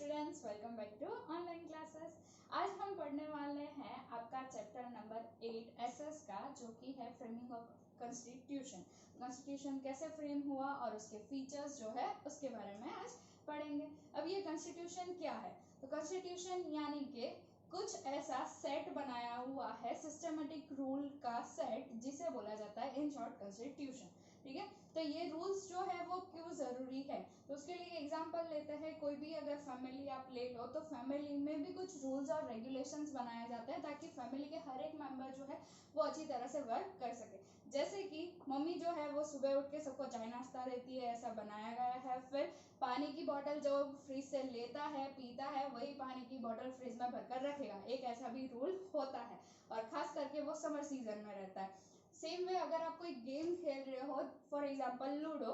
Students, welcome back to online classes. आज हम पढ़ने वाले हैं आपका चैप्टर नंबर 8 एसएस का, जो कि है फ्रेमिंग ऑफ कॉन्स्टिट्यूशन। कॉन्स्टिट्यूशन कैसे फ्रेम हुआ और उसके फीचर्स जो है उसके बारे में आज पढ़ेंगे। अब ये कॉन्स्टिट्यूशन क्या है? तो कॉन्स्टिट्यूशन यानी कि कुछ ऐसा सेट बनाया हुआ है, सिस्टमेटिक रूल का सेट, जिसे बोला जाता है इन शॉर्ट कॉन्स्टिट्यूशन। ठीक है, तो ये रूल्स जो है वो क्यों जरूरी है? तो उसके लिए एग्जांपल लेते हैं। कोई भी अगर फैमिली आप ले लो तो फैमिली में भी कुछ रूल्स और रेगुलेशंस बनाए जाते हैं ताकि फैमिली के हर एक मेंबर जो है वो अच्छी तरह से वर्क कर सके। जैसे कि मम्मी जो है वो सुबह उठ के सबको चाय नाश्ता देती है, ऐसा बनाया गया है। फिर पानी की बोतल जो फ्रिज से लेता है पीता है, वही पानी की बोतल फ्रिज में भरकर रखेगा, एक ऐसा भी रूल होता है, और खास करके वो समर सीजन में रहता है। सेम वे अगर आप कोई गेम खेल रहे हो, फॉर एग्जाम्पल लूडो,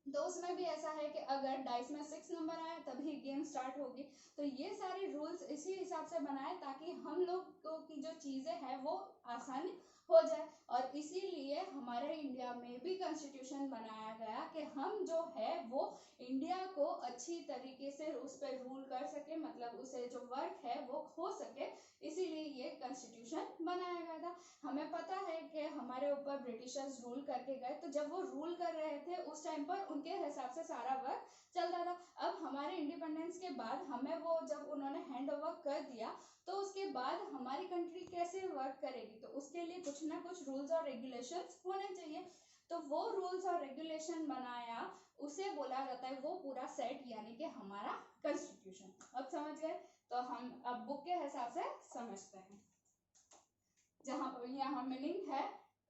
तो उसमें भी ऐसा है कि अगर डाइस में 6 नंबर आए तभी गेम स्टार्ट होगी। तो ये सारे रूल्स इसी हिसाब से बनाए ताकि हम लोग की जो चीजें हैं वो आसानी हो जाए। और इसीलिए हमारे इंडिया में भी कॉन्स्टिट्यूशन बनाया गया कि हम जो है वो इंडिया को अच्छी तरीके से उस पर रूल कर सके, मतलब उसे जो वर्क है वो हो सके, इसीलिए ये कॉन्स्टिट्यूशन बनाया गया था। हमें पता है कि हमारे ऊपर ब्रिटिशर्स रूल करके गए, तो जब वो रूल कर रहे थे उस टाइम पर उनके हिसाब से सारा वर्क चलता था। अब हमारे इंडिपेंडेंस के बाद हमें वो जब उन्होंने हैंड ओवर कर दिया, तो उसके बाद हमारी कंट्री कैसे वर्क करेगी, तो उसके लिए कुछ ना कुछ रूल्स और रेगुलेशंस होने चाहिए। तो वो रूल्स और रेगुलेशन बनाया, उसे बोला जाता है वो पूरा सेट, यानी कि हमारा कॉन्स्टिट्यूशन। अब समझ गए? तो हम अब बुक के हिसाब से समझते हैं, जहां पर यहाँ मीनिंग है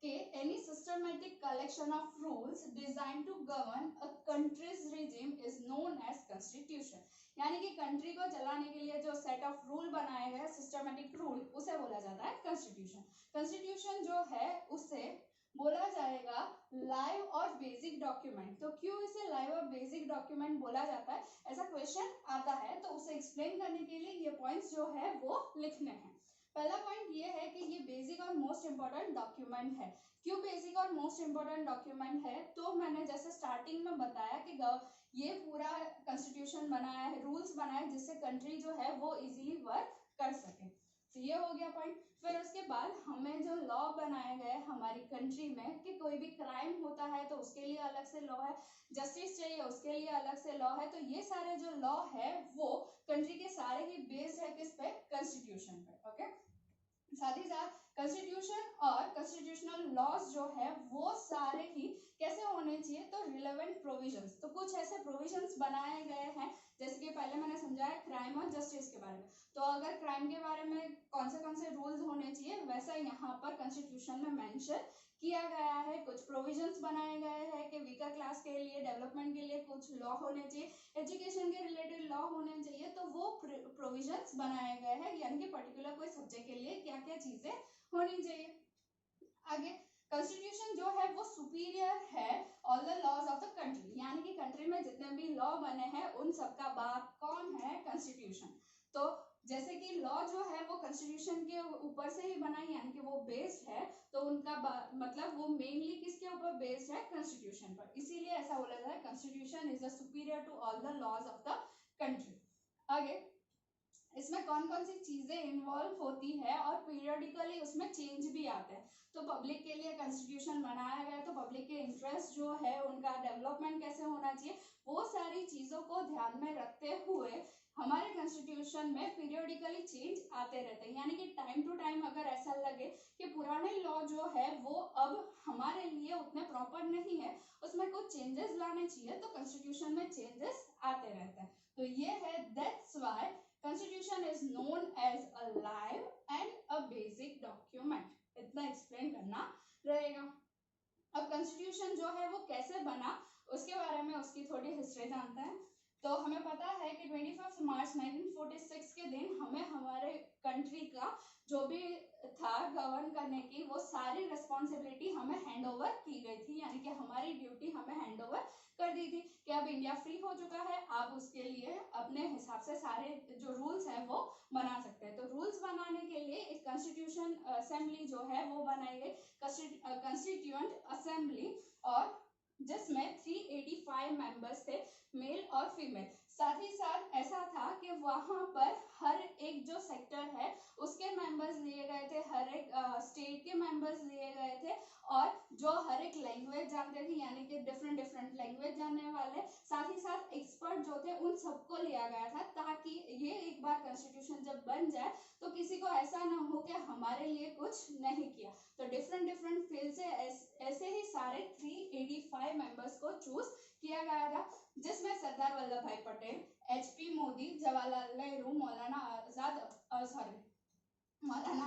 कि any systematic collection of rules designed to govern a country's regime is known as constitution। यानी कि कंट्री को चलाने के लिए जो सेट ऑफ रूल बनाए गए, सिस्टमेटिक रूल, उसे बोला जाता है कॉन्स्टिट्यूशन। कॉन्स्टिट्यूशन जो है उसे बोला जाएगा लाइव और बेसिक डॉक्यूमेंट। तो क्यों इसे लाइव और बेसिक डॉक्यूमेंट बोला जाता है, ऐसा क्वेश्चन आता है, तो उसे एक्सप्लेन करने के लिए ये पॉइंट्स जो है वो लिखने हैं। पहला पॉइंट ये है कि ये बेसिक और मोस्ट इंपॉर्टेंट डॉक्यूमेंट है। क्यों बेसिक और मोस्ट इंपॉर्टेंट डॉक्यूमेंट है? तो मैंने जैसे स्टार्टिंग में बताया कि ये पूरा कॉन्स्टिट्यूशन बनाया है, रूल्स बनाए जिससे कंट्री जो है वो इजीली वर्क कर सके। तो ये हो गया पॉइंट। फिर उसके बाद हमें जो लॉ बनाए गए हमारी कंट्री में कि कोई भी क्राइम होता है तो उसके लिए अलग से लॉ है, जस्टिस चाहिए उसके लिए अलग से लॉ है। तो ये सारे जो लॉ है वो कंट्री के सारे ही बेस्ड है किस पे? कॉन्स्टिट्यूशन पे। ओके, साथ ही साथ कॉन्स्टिट्यूशन और कॉन्स्टिट्यूशनल लॉज जो है वो सारे ही कैसे होने चाहिए? तो रिलेवेंट प्रोविजंस। तो कुछ ऐसे प्रोविजंस बनाए गए हैं, जैसे कि पहले मैंने समझाया क्राइम और जस्टिस के बारे में, तो अगर क्राइम के बारे में कौन से रूल्स होने चाहिए, वैसा यहाँ पर कॉन्स्टिट्यूशन में मेंशन किया गया है। कुछ प्रोविजंस बनाए गए हैं कि वीकर क्लास के लिए, डेवलपमेंट के लिए कुछ लॉ होने चाहिए, एजुकेशन के रिलेटेड लॉ होने चाहिए, तो वो प्रोविजंस बनाए गए हैं, यानी कि पर्टिकुलर कोई सब्जेक्ट के लिए क्या क्या चीजें होनी चाहिए। आगे, कॉन्स्टिट्यूशन जो है वो सुपीरियर है all the laws of the country, यानी कि कंट्री में जितने भी लॉ बने हैं उन सबका बाप कौन है? कॉन्स्टिट्यूशन। तो जैसे कि लॉ जो है वो कॉन्स्टिट्यूशन के ऊपर से ही बना, यानी कि वो बेस्ड है, तो उनका मतलब वो मेनली किसके ऊपर बेस्ड है? कॉन्स्टिट्यूशन पर। इसीलिए ऐसा बोला जाता है constitution is the superior to all the laws of the country. आगे, इसमें कौन कौन सी चीजें इन्वॉल्व होती है और पीरियडिकली उसमें चेंज भी आते हैं। तो पब्लिक के लिए कॉन्स्टिट्यूशन बनाया गया, तो पब्लिक के इंटरेस्ट जो है उनका डेवलपमेंट कैसे होना चाहिए, वो सारी चीजों को ध्यान में रखते हुए हमारे कॉन्स्टिट्यूशन में पीरियडिकली चेंज आते रहते हैं। यानी कि टाइम टू टाइम अगर ऐसा लगे कि पुराने लॉ जो है वो अब हमारे लिए उतने प्रॉपर नहीं है, उसमें कुछ चेंजेस लाने चाहिए, तो कॉन्स्टिट्यूशन में चेंजेस आते रहते हैं। तो ये है, that's why Constitution is known as a live and a basic document। इतना एक्सप्लेन करना रहेगा। अब Constitution जो है वो कैसे बना, उसके बारे में उसकी थोड़ी हिस्ट्री जानते हैं। तो हमें पता है कि 25 मार्च 1946 के दिन हमें हमारे कंट्री का जो भी था गवर्न करने की, वो सारी रिस्पॉन्सिबिलिटी हमें हैंड ओवर की गई थी, यानी कि हमारी ड्यूटी हमें हैंड ओवर कर दी थी कि अब इंडिया फ्री हो चुका है, आप उसके लिए अपने हिसाब से सारे जो रूल्स हैं वो बना सकते हैं। तो रूल्स बनाने के लिए एक कॉन्स्टिट्यूशन असेंबली जो है वो बनाई गई, कॉन्स्टिट्यूएंट असेंबली, और जिसमें 385 मेंबर्स थे, मेल और फीमेल। साथ ही साथ ऐसा था कि वहां पर हर एक जो सेक्टर है उसके मेंबर्स लिए गए थे, हर एक स्टेट के मेंबर्स लिए गए थे, और जो हर एक लैंग्वेज जानते थे यानी कि डिफरेंट डिफरेंट लैंग्वेज जानने वाले, साथ ही साथ एक्सपर्ट जो थे उन सबको लिया गया था, ताकि ये एक बार कॉन्स्टिट्यूशन जब बन जाए तो किसी को ऐसा ना हो कि हमारे लिए कुछ नहीं किया। तो डिफरेंट डिफरेंट फील्ड से ऐसे ही सारे 385 मेंबर्स को चूज किया गया था, जिसमें सरदार वल्लभ भाई पटेल, HP मोदी, जवाहरलाल नेहरू, मौलाना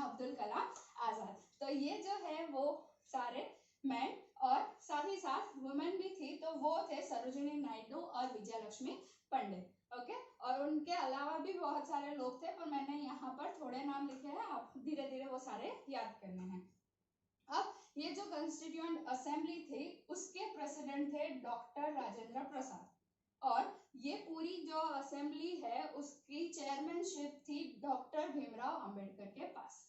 अब्दुल कलाम आजाद। तो ये जो है वो सारे मैन, और साथ ही साथ वुमेन भी थी, तो वो थे सरोजिनी नायडू और विजय लक्ष्मी पंडित। ओके, और उनके अलावा भी बहुत सारे लोग थे, पर मैंने यहाँ पर थोड़े नाम लिखे हैं, आप धीरे धीरे वो सारे याद करने हैं। अब ये जो कॉन्स्टिट्यूएंट असेंबली थी उसके प्रेसिडेंट थे डॉक्टर राजेंद्र प्रसाद, और ये पूरी जो असेंबली है उसकी चेयरमैनशिप थी डॉक्टर भीमराव अंबेडकर के पास।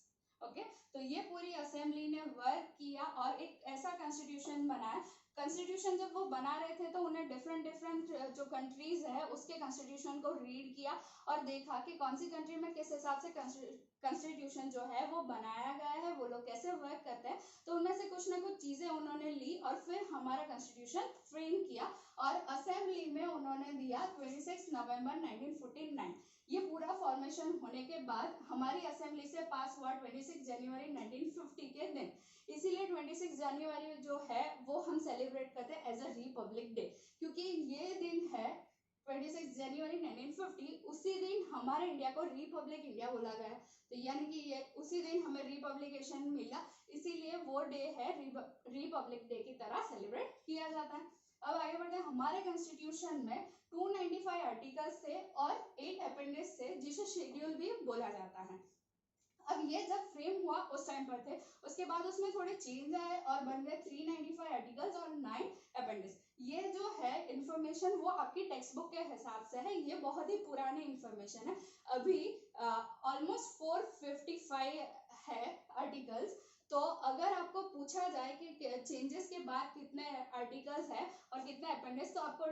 ओके, तो ये पूरी असेंबली ने वर्क किया और एक ऐसा कॉन्स्टिट्यूशन बनाया। कॉन्स्टिट्यूशन जब वो बना रहे थे तो उन्हें डिफरेंट डिफरेंट जो कंट्रीज है उसके कॉन्स्टिट्यूशन को रीड किया और देखा कि कौन सी कंट्री में किस हिसाब से कॉन्स्टिट्यूशन जो है वो बनाया गया है, वो लोग कैसे वर्क करते हैं। तो उनमें से कुछ ना कुछ चीजें उन्होंने ली और फिर हमारा कॉन्स्टिट्यूशन फ्रेम किया, और असेंबली में उन्होंने दिया 26 नवंबर 1949। ये पूरा फॉर्मेशन होने के बाद हमारी असेंबली से पास हुआ 26 जनवरी 1950 के दिन। इसीलिए 26 जनवरी जो है वो हम सेलिब्रेट करते हैं एज अ रिपब्लिक डे, क्योंकि ये दिन है 26 जनवरी 1950, उसी दिन हमारे इंडिया को रिपब्लिक इंडिया बोला गया। तो यानी कि ये उसी दिन हमें रिपब्लिकेशन मिला, इसीलिए वो डे है रिपब्लिक डे की तरह सेलिब्रेट किया जाता है। अब आगे बढ़ते हैं। हमारे कॉन्स्टिट्यूशन में 295 आर्टिकल्स थे और 8 अपेंडिक्स थे, जिसे शेड्यूल भी बोला जाता है। अब ये जब फ्रेम हुआ उस टाइम पर थे, उसके बाद उसमें थोड़े चेंज आए और बन गए 395 आर्टिकल्स और 9 अपेंडिक्स। ये जो है इंफॉर्मेशन वो आपकी टेक्स्ट बुक के हिसाब से है, ये बहुत ही पुरानी इंफॉर्मेशन है, अभी ऑलमोस्ट 455 है आर्टिकल्स। तो अगर आपको पूछा जाए कि चेंजेस के बाद कितने आर्टिकल्स है और कितने अपेंडिक्स, तो आपको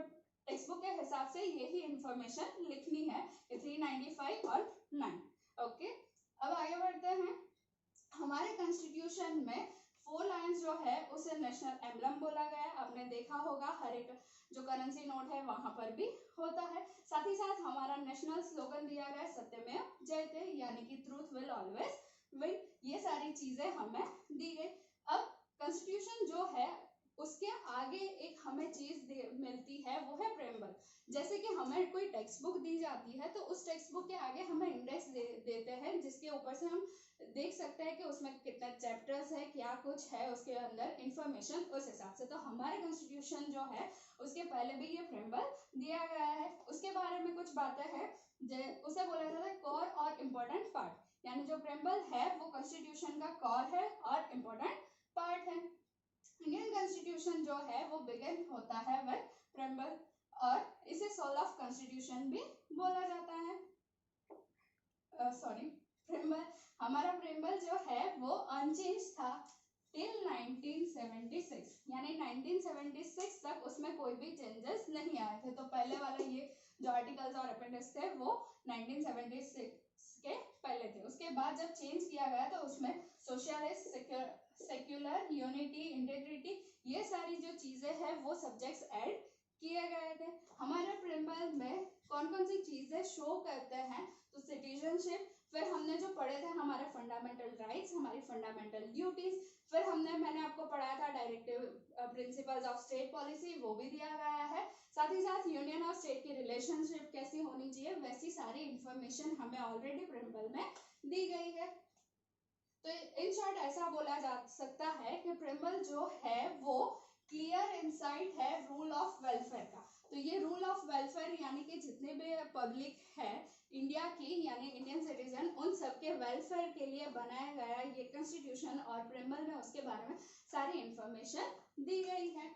टेक्स्ट बुक के हिसाब से यही इंफॉर्मेशन लिखनी है, 395 और 9। ओके, अब आगे बढ़ते हैं। हमारे कॉन्स्टिट्यूशन में 4 लाइन्स जो है उसे नेशनल एम्बलम बोला गया है। आपने देखा होगा हर एक जो करेंसी नोट है वहां पर भी होता है। साथ ही साथ हमारा नेशनल स्लोगन दिया गया है सत्यमेव जयते, यानी कि ट्रूथ विल ऑलवेज विन। ये सारी चीजें हमें दी गई। अब कॉन्स्टिट्यूशन जो है उसके आगे एक हमें चीज मिलती है, वो है प्रेम्बल। जैसे कि हमें कोई टेक्स्ट बुक दी जाती है तो उस टेक्स्ट बुक के आगे हमें इंडेक्स देते हैं, जिसके ऊपर से हम देख सकते हैं कि उसमें कितने चैप्टर्स है, क्या कुछ है उसके अंदर इंफॉर्मेशन उस हिसाब से। तो हमारे कॉन्स्टिट्यूशन जो है उसके पहले भी ये प्रेम्बल दिया गया है। उसके बारे में कुछ बातें हैं, उसे बोला जाता है कोर और इम्पोर्टेंट पार्ट, यानी जो प्रेम्बल है वो कॉन्स्टिट्यूशन का कोर है और इम्पोर्टेंट पार्ट है। इंडियन कॉन्स्टिट्यूशन जो है वो बिगिन होता है विद प्रेम्बल, और इसे सोल ऑफ कॉन्स्टिट्यूशन भी बोला जाता है। प्रेम्बल, हमारा प्रेम्बल जो है वो अनचेंज था टिल 1976, यानी 1976 तक उसमें कोई भी चेंजेस नहीं आए थे। तो पहले वाला ये जो आर्टिकल्स और अपेंडिक्स थे वो 1976 के पहले थे। उसके बाद जब चेंज किया गया तो उसमें सोशलिस्ट, सेक्युलर, यूनिटी, इंटेग्रिटी, ये सारी जो चीजें हैं वो सब्जेक्ट्स ऐड किए गए थे। हमारे प्रेम्बल में कौन कौन सी चीजें शो करते हैं, तो सिटीजनशिप, फिर हमने जो पढ़े थे हमारे फंडामेंटल राइट्स, हमारी फंडामेंटल ड्यूटीज, फिर मैंने आपको पढ़ाया था directive principles of state policy, वो भी दिया गया है। साथ ही साथ यूनियन और स्टेट की रिलेशनशिप कैसी होनी चाहिए, वैसी सारी इंफॉर्मेशन हमें ऑलरेडी प्रेम्बल में दी गई है। तो इन शॉर्ट ऐसा बोला जा सकता है कि प्रेम्बल जो है वो क्लियर इनसाइट है रूल ऑफ वेलफेयर का। तो ये रूल ऑफ वेलफेयर यानी कि जितने भी पब्लिक है इंडिया की, यानी इंडियन सिटीजन, उन सबके वेलफेयर के लिए बनाया गया ये कॉन्स्टिट्यूशन, और प्रेम्बल में उसके बारे में सारी इंफॉर्मेशन दी गई है।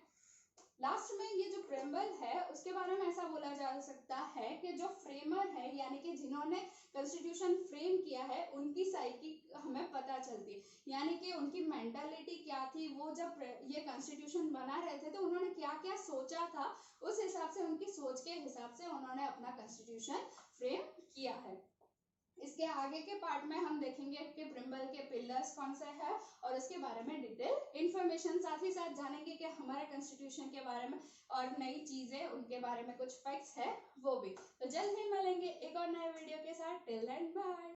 लास्ट में ये जो प्रेम्बल है उसके बारे में ऐसा बोला जा सकता है कि जो फ्रेमर है यानी कि जिन्होंने कॉन्स्टिट्यूशन फ्रेम किया है उनकी साइकी हमें पता चलती है, यानी कि उनकी मेंटालिटी क्या थी, वो जब ये कॉन्स्टिट्यूशन बना रहे थे तो उन्होंने क्या क्या सोचा था, उस हिसाब से, उनकी सोच के हिसाब से उन्होंने अपना कॉन्स्टिट्यूशन फ्रेम किया है। इसके आगे के पार्ट में हम देखेंगे कि प्रिम्बल के पिलर्स कौन से हैं और उसके बारे में डिटेल इंफॉर्मेशन, साथ ही साथ जानेंगे कि हमारे कॉन्स्टिट्यूशन के बारे में और नई चीजें, उनके बारे में कुछ फैक्ट्स है वो भी। तो जल्द ही मिलेंगे एक और नए वीडियो के साथ। Till then bye.